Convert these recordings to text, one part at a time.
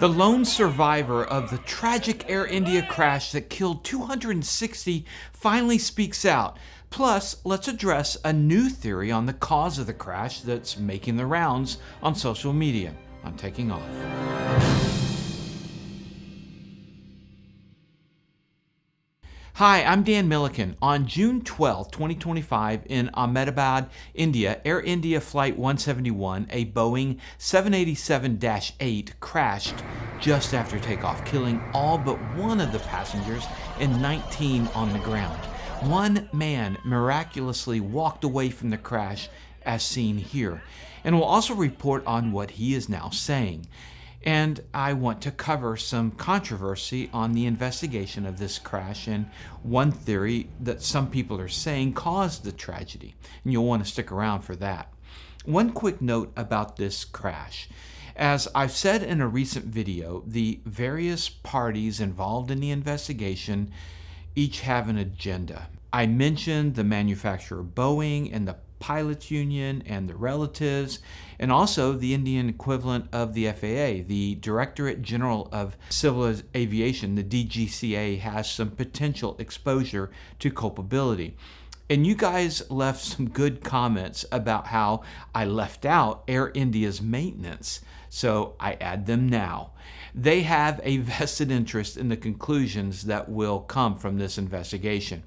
The lone survivor of the tragic Air India crash that killed 260 finally speaks out. Plus, let's address a new theory on the cause of the crash that's making the rounds on social media. I'm taking off. Hi, I'm Dan Milliken. On June 12, 2025, in Ahmedabad, India, Air India Flight 171, a Boeing 787-8, crashed just after takeoff, killing all but one of the passengers and 19 on the ground. One man miraculously walked away from the crash, as seen here, and will also report on what he is now saying. And I want to cover some controversy on the investigation of this crash and one theory that some people are saying caused the tragedy. And you'll want to stick around for that. One quick note about this crash. As I've said in a recent video, the various parties involved in the investigation each have an agenda. I mentioned the manufacturer Boeing and the pilots union and the relatives, and also the Indian equivalent of the FAA, the Directorate General of Civil Aviation, the DGCA, has some potential exposure to culpability. And you guys left some good comments about how I left out Air India's maintenance, so I add them now. They have a vested interest in the conclusions that will come from this investigation.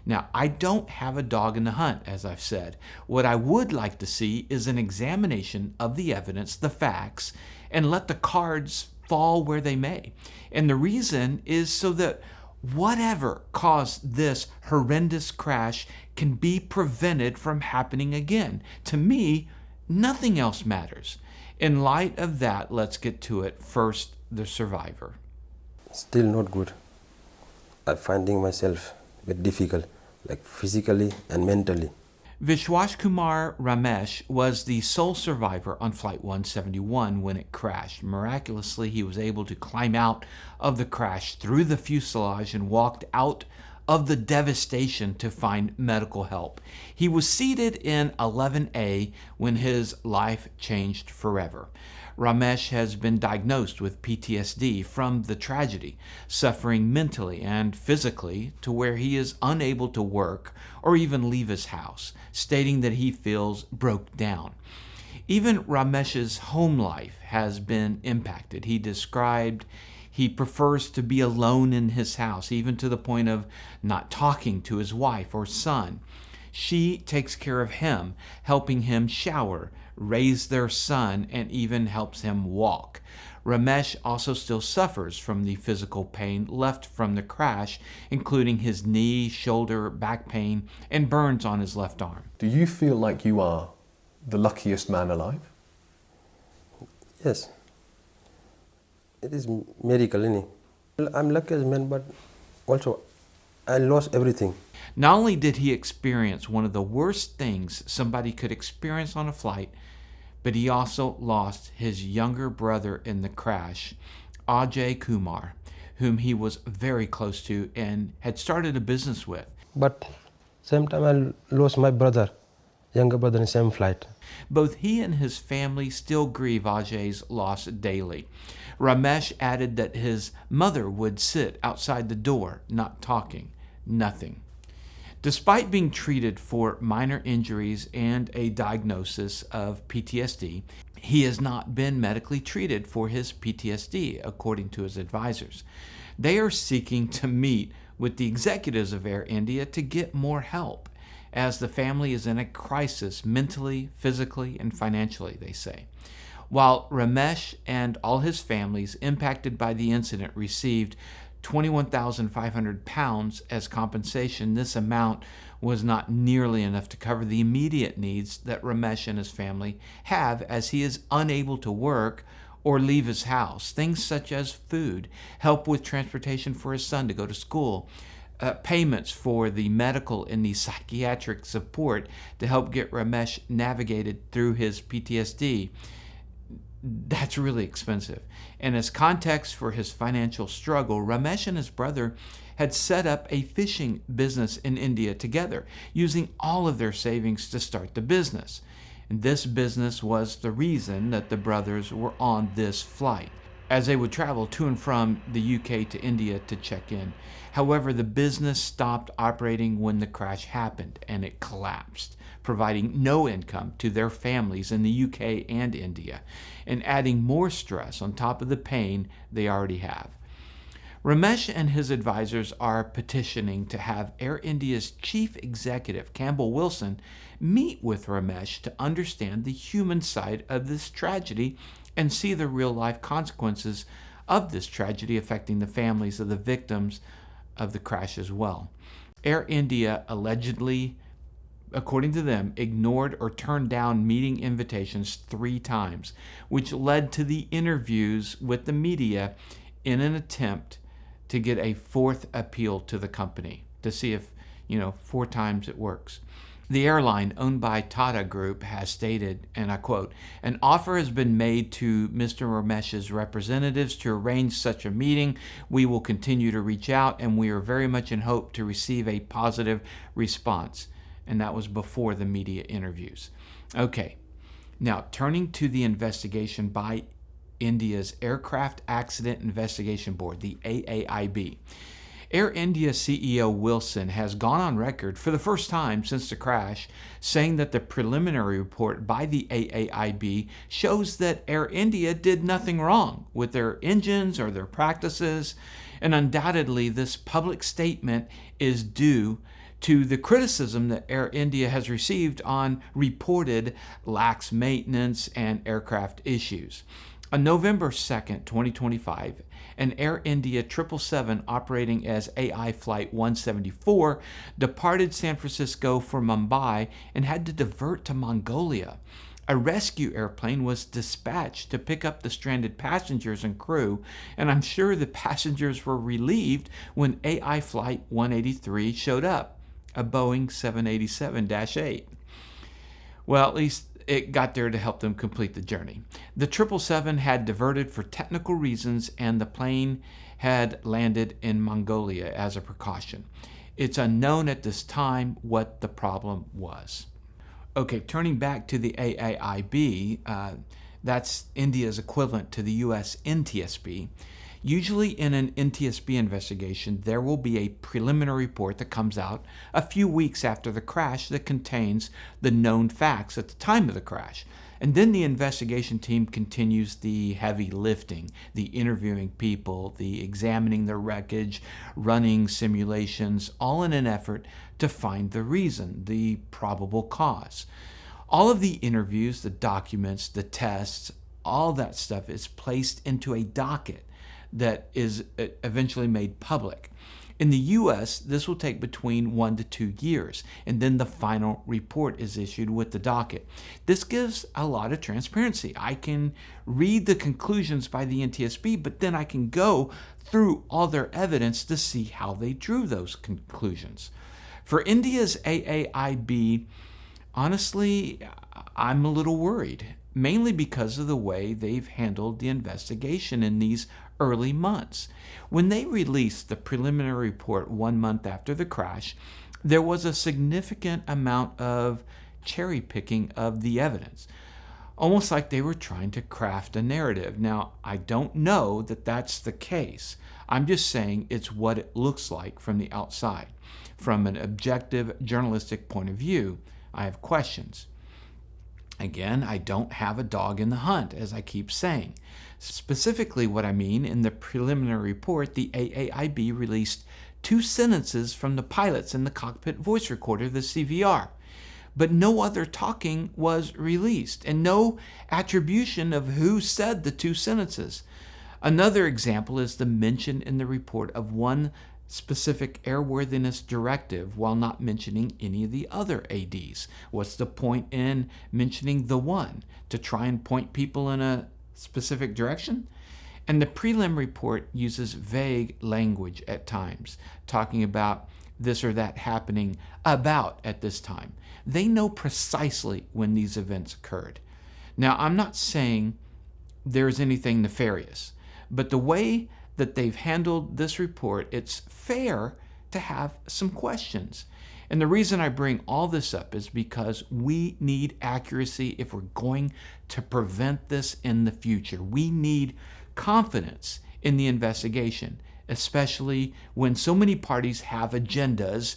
Now, I don't have a dog in the hunt, as I've said. What I would like to see is an examination of the evidence, the facts, and let the cards fall where they may. And the reason is so that whatever caused this horrendous crash can be prevented from happening again. To me, nothing else matters. In light of that, let's get to it. First, the survivor. Still not good. I'm finding myself very difficult, like physically and mentally. Vishwas Kumar Ramesh was the sole survivor on Flight 171 when it crashed. Miraculously, he was able to climb out of the crash through the fuselage and walked out of the devastation to find medical help. He was seated in 11A when his life changed forever. Ramesh has been diagnosed with PTSD from the tragedy, suffering mentally and physically to where he is unable to work or even leave his house, stating that he feels broke down. Even Ramesh's home life has been impacted. He described he prefers to be alone in his house, even to the point of not talking to his wife or son. She takes care of him, helping him shower, raise their son, and even helps him walk. Ramesh also still suffers from the physical pain left from the crash, including his knee, shoulder, back pain, and burns on his left arm. Do you feel like you are the luckiest man alive? Yes. It is miracle, innit? I'm luckiest man, but also I lost everything. Not only did he experience one of the worst things somebody could experience on a flight, but he also lost his younger brother in the crash, Ajay Kumar, whom he was very close to and had started a business with. But same time I lost my brother, younger brother in the same flight. Both he and his family still grieve Ajay's loss daily. Ramesh added that his mother would sit outside the door, not talking, nothing. Despite being treated for minor injuries and a diagnosis of PTSD, he has not been medically treated for his PTSD, according to his advisors. They are seeking to meet with the executives of Air India to get more help, as the family is in a crisis mentally, physically, and financially, they say. While Ramesh and all his families impacted by the incident received £21,500 as compensation, this amount was not nearly enough to cover the immediate needs that Ramesh and his family have, as he is unable to work or leave his house. Things such as food, help with transportation for his son to go to school, payments for the medical and the psychiatric support to help get Ramesh navigated through his PTSD. That's really expensive. And as context for his financial struggle, Ramesh and his brother had set up a fishing business in India together, using all of their savings to start the business. And this business was the reason that the brothers were on this flight. as they would travel to and from the UK to India to check in. However, the business stopped operating when the crash happened and it collapsed, providing no income to their families in the UK and India, and adding more stress on top of the pain they already have. Ramesh and his advisors are petitioning to have Air India's chief executive, Campbell Wilson, meet with Ramesh to understand the human side of this tragedy and see the real-life consequences of this tragedy affecting the families of the victims of the crash as well. Air India allegedly, according to them, ignored or turned down meeting invitations 3 times, which led to the interviews with the media in an attempt to get a 4th appeal to the company to see if, 4 times it works. The airline, owned by Tata Group, has stated, and I quote, "An offer has been made to Mr. Ramesh's representatives to arrange such a meeting. We will continue to reach out, and we are very much in hope to receive a positive response." And that was before the media interviews. Okay, now turning to the investigation by India's Aircraft Accident Investigation Board, the AAIB. Air India CEO Wilson has gone on record for the first time since the crash, saying that the preliminary report by the AAIB shows that Air India did nothing wrong with their engines or their practices, and undoubtedly this public statement is due to the criticism that Air India has received on reported lax maintenance and aircraft issues. On November 2nd, 2025, an Air India 777 operating as AI Flight 174 departed San Francisco for Mumbai and had to divert to Mongolia. A rescue airplane was dispatched to pick up the stranded passengers and crew, and I'm sure the passengers were relieved when AI Flight 183 showed up, a Boeing 787-8. Well, at least it got there to help them complete the journey. The 777 had diverted for technical reasons, and the plane had landed in Mongolia as a precaution. It's unknown at this time what the problem was. Okay, turning back to the AAIB, that's India's equivalent to the US NTSB. Usually in an NTSB investigation, there will be a preliminary report that comes out a few weeks after the crash that contains the known facts at the time of the crash. And then the investigation team continues the heavy lifting, the interviewing people, the examining the wreckage, running simulations, all in an effort to find the reason, the probable cause. All of the interviews, the documents, the tests, all that stuff is placed into a docket that is eventually made public. In the US, this will take between 1 to 2 years, and then the final report is issued with the docket. This gives a lot of transparency. I can read the conclusions by the NTSB, but then I can go through all their evidence to see how they drew those conclusions. For India's AAIB, honestly, I'm a little worried, mainly because of the way they've handled the investigation in these early months. When they released the preliminary report 1 month after the crash, there was a significant amount of cherry picking of the evidence, almost like they were trying to craft a narrative. Now, I don't know that that's the case. I'm just saying it's what it looks like from the outside. From an objective journalistic point of view, I have questions. Again, I don't have a dog in the hunt, as I keep saying. Specifically what I mean, in the preliminary report, the AAIB released 2 sentences from the pilots in the cockpit voice recorder, the CVR. But no other talking was released, and no attribution of who said the 2 sentences. Another example is the mention in the report of one specific airworthiness directive while not mentioning any of the other ADs. What's the point in mentioning the one? To try and point people in a specific direction? And the prelim report uses vague language at times, talking about this or that happening about at this time. They know precisely when these events occurred. Now, I'm not saying there's anything nefarious, but the way that they've handled this report, it's fair to have some questions. And the reason I bring all this up is because we need accuracy if we're going to prevent this in the future. We need confidence in the investigation, especially when so many parties have agendas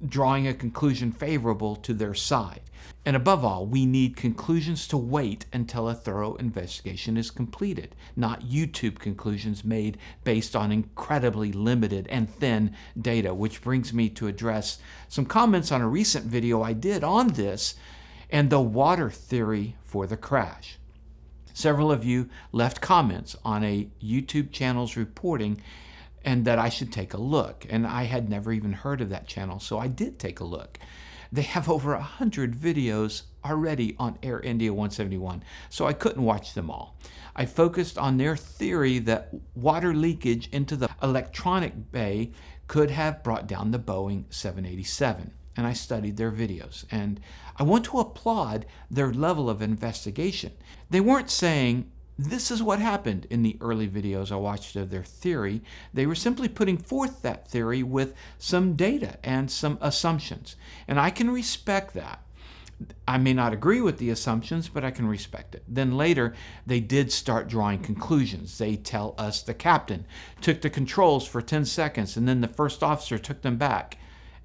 drawing a conclusion favorable to their side. And above all, we need conclusions to wait until a thorough investigation is completed, not YouTube conclusions made based on incredibly limited and thin data, which brings me to address some comments on a recent video I did on this and the water theory for the crash. Several of you left comments on a YouTube channel's reporting and that I should take a look. And I had never even heard of that channel, so I did take a look. They have over 100 videos already on Air India 171, so I couldn't watch them all. I focused on their theory that water leakage into the electronic bay could have brought down the Boeing 787. And I studied their videos, and I want to applaud their level of investigation. They weren't saying, this is what happened in the early videos I watched of their theory. They were simply putting forth that theory with some data and some assumptions. And I can respect that. I may not agree with the assumptions, but I can respect it. Then later, they did start drawing conclusions. They tell us the captain took the controls for 10 seconds, and then the first officer took them back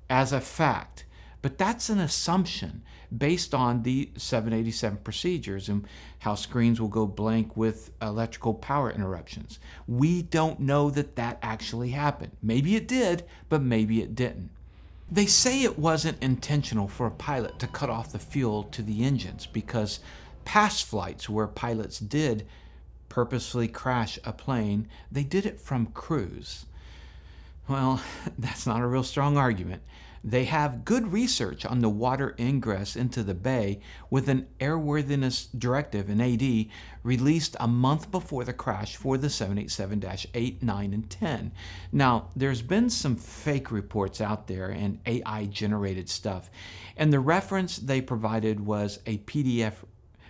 as a fact. But that's an assumption based on the 787 procedures and how screens will go blank with electrical power interruptions. We don't know that that actually happened. Maybe it did, but maybe it didn't. They say it wasn't intentional for a pilot to cut off the fuel to the engines because past flights where pilots did purposely crash a plane, they did it from cruise. Well, that's not a real strong argument. They have good research on the water ingress into the bay with an airworthiness directive, an AD, released a month before the crash for the 787-8, 9, and 10. Now, there's been some fake reports out there and AI-generated stuff, and the reference they provided was a PDF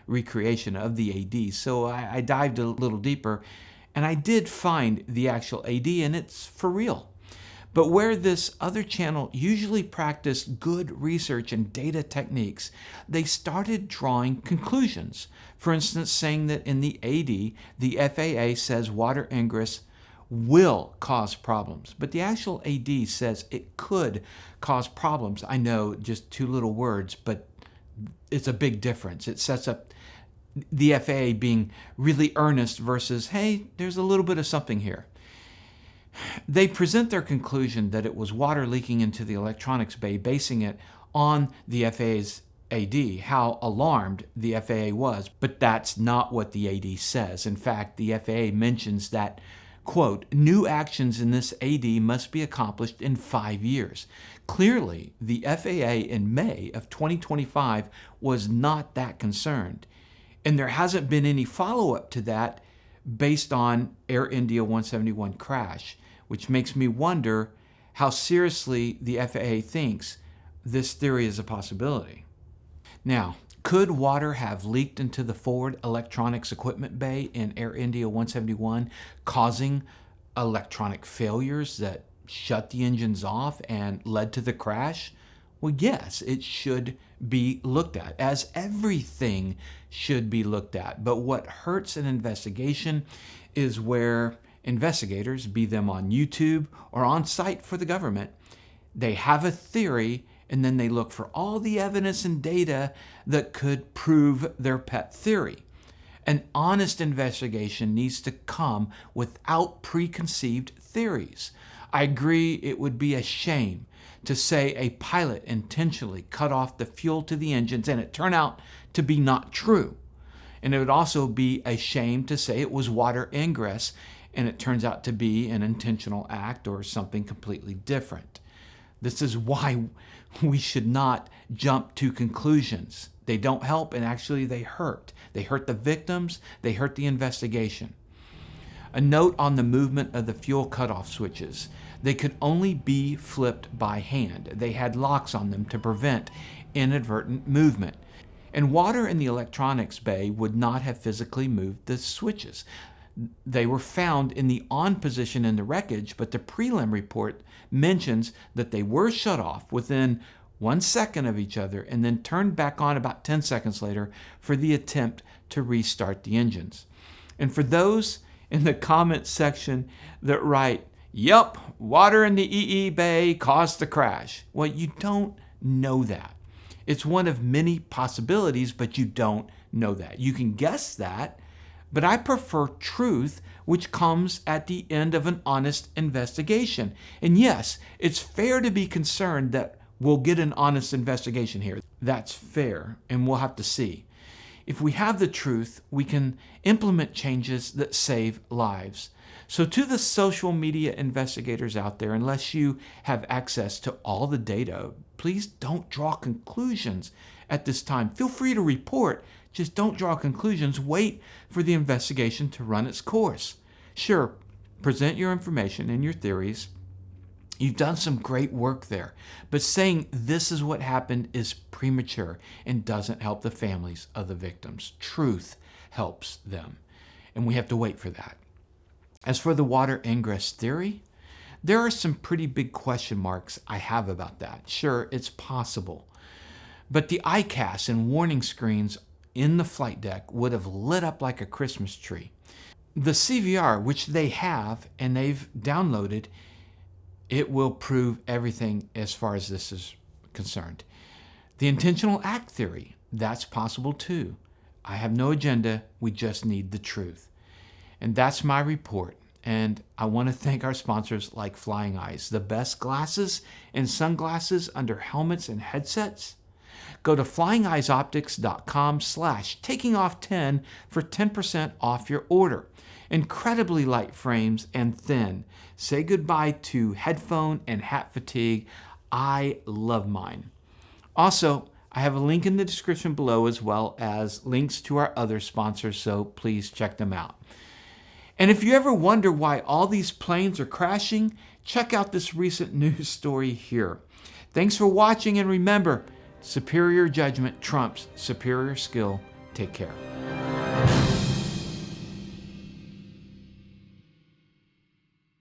recreation of the AD, so I dived a little deeper, and I did find the actual AD, and it's for real. But where this other channel usually practiced good research and data techniques, they started drawing conclusions. For instance, saying that in the AD, the FAA says water ingress will cause problems, but the actual AD says it could cause problems. I know, just two little words, but it's a big difference. It sets up the FAA being really earnest versus, hey, there's a little bit of something here. They present their conclusion that it was water leaking into the electronics bay, basing it on the FAA's AD, how alarmed the FAA was, but that's not what the AD says. In fact, the FAA mentions that, quote, new actions in this AD must be accomplished in 5 years. Clearly, the FAA in May of 2025 was not that concerned, and there hasn't been any follow-up to that based on Air India 171 crash, which makes me wonder how seriously the FAA thinks this theory is a possibility. Now, could water have leaked into the forward electronics equipment bay in Air India 171, causing electronic failures that shut the engines off and led to the crash? Well, yes, it should be looked at, as everything should be looked at. But what hurts an investigation is where investigators, be them on YouTube or on site for the government, they have a theory and then they look for all the evidence and data that could prove their pet theory. An honest investigation needs to come without preconceived theories. I agree it would be a shame to say a pilot intentionally cut off the fuel to the engines and it turned out to be not true. And it would also be a shame to say it was water ingress and it turns out to be an intentional act or something completely different. This is why we should not jump to conclusions. They don't help, and actually they hurt. They hurt the victims, they hurt the investigation. A note on the movement of the fuel cutoff switches. They could only be flipped by hand. They had locks on them to prevent inadvertent movement. And water in the electronics bay would not have physically moved the switches. They were found in the on position in the wreckage, but the prelim report mentions that they were shut off within 1 second of each other and then turned back on about 10 seconds later for the attempt to restart the engines. And for those in the comments section that write, "Yup, water in the EE Bay caused the crash." Well, you don't know that. It's one of many possibilities, but you don't know that. You can guess that, but I prefer truth, which comes at the end of an honest investigation. And yes, it's fair to be concerned that we'll get an honest investigation here. That's fair, and we'll have to see. If we have the truth, we can implement changes that save lives. So to the social media investigators out there, unless you have access to all the data, please don't draw conclusions at this time. Feel free to report, just don't draw conclusions. Wait for the investigation to run its course. Sure, present your information and your theories. You've done some great work there, but saying this is what happened is premature and doesn't help the families of the victims. Truth helps them, and we have to wait for that. As for the water ingress theory, there are some pretty big question marks I have about that. Sure, it's possible, but the ICAS and warning screens in the flight deck would have lit up like a Christmas tree. The CVR, which they have and they've downloaded, it will prove everything as far as this is concerned. The intentional act theory, that's possible too. I have no agenda, we just need the truth. And that's my report. And I want to thank our sponsors like Flying Eyes, the best glasses and sunglasses under helmets and headsets. Go to flyingeyesoptics.com/takingoff10 for 10% off your order. Incredibly light frames and thin. Say goodbye to headphone and hat fatigue. I love mine. Also, I have a link in the description below as well as links to our other sponsors, so please check them out. And if you ever wonder why all these planes are crashing, check out this recent news story here. Thanks for watching, and remember, superior judgment trumps superior skill. Take care.